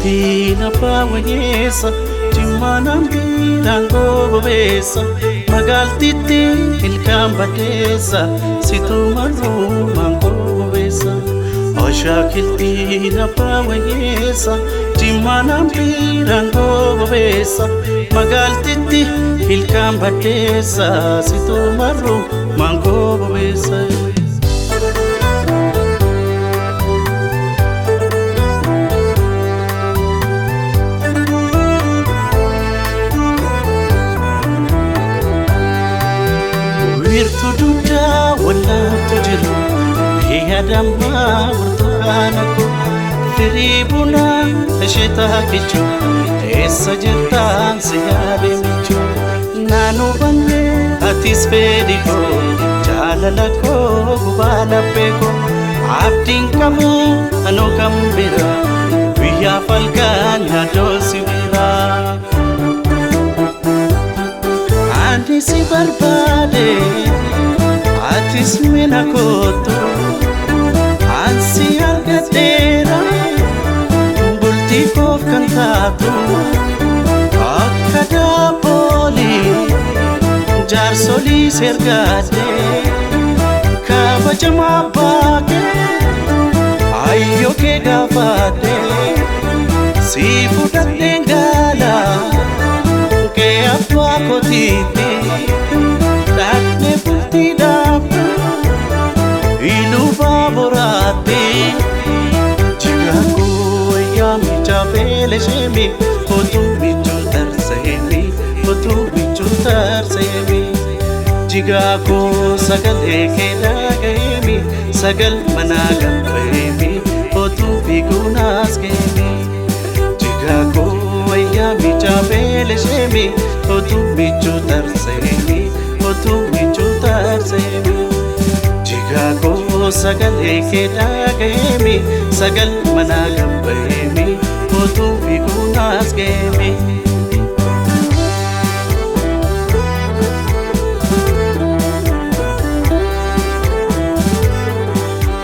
kilti na pawanyesa Timana mbirango bobesa Magaltiti ilkambatesa Situmaru mango bobesa Osha kilti na pawanyesa Timana mbirango bobesa Magaltiti ilkambatesa Situmaru mango bobesa Wirtu duda wala tujiru Hiya damma burtukanako Firibuna ashita kichu Essa jirtan siyade michu Nanu banne atis pediko Jalalako gubala peko Abdin kamu ano kambira Viya falkan hado sivira Anisi barbade Atis menakoto Ansi algatera Bulti kof kantato Akkada poli Jar soli sergade Kabajama bake Ayyo ke gafade Si futate ngala Ke apwa kotiti Dakne pulti dapu Ilu favorati Chicago ayami chapele shemi Otu bichu tarsemi Otu bichu tarsemi Chicago sagal eke nagayemi Sagal managam bayemi Otu bigunas kemi Chicago ayami chapele shemi Otu bichu tarsemi Otu bichu tarsemi Chicago sagal eke nagayemi Sagal managam bayemi Otu bigunas kemi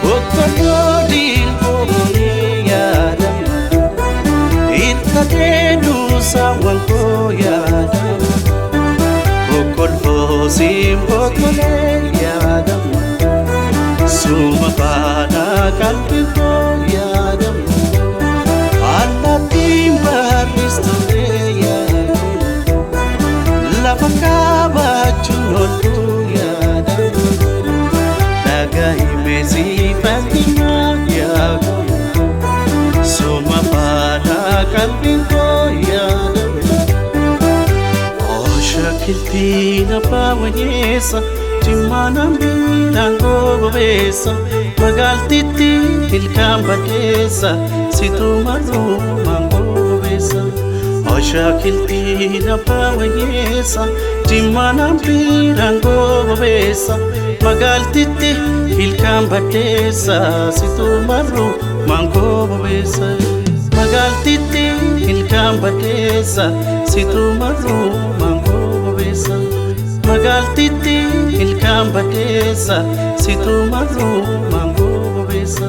Okodil pomoni yadam Ittadedu sawan ko yadam Okol fosim okole yadam Suma pada kalbi ko yadam Alatim baristore yadam Lapakaba chunol ko yadam Nagai mezi fatima yadam Suma pada kalbi ko yadam Osha kilti na pawanyesa Timana mbirango bobesa Magaltiti ilkambatesa Situmaru mango bobesa Osha kilti na pawanyesa Timana mbirango bobesa Magaltiti ilkambatesa Situmaru mango bobesa Magaltiti ilkambatesa Situmaru mango bobesa Magaltiti ilkambatesa Situmaru mango bobesa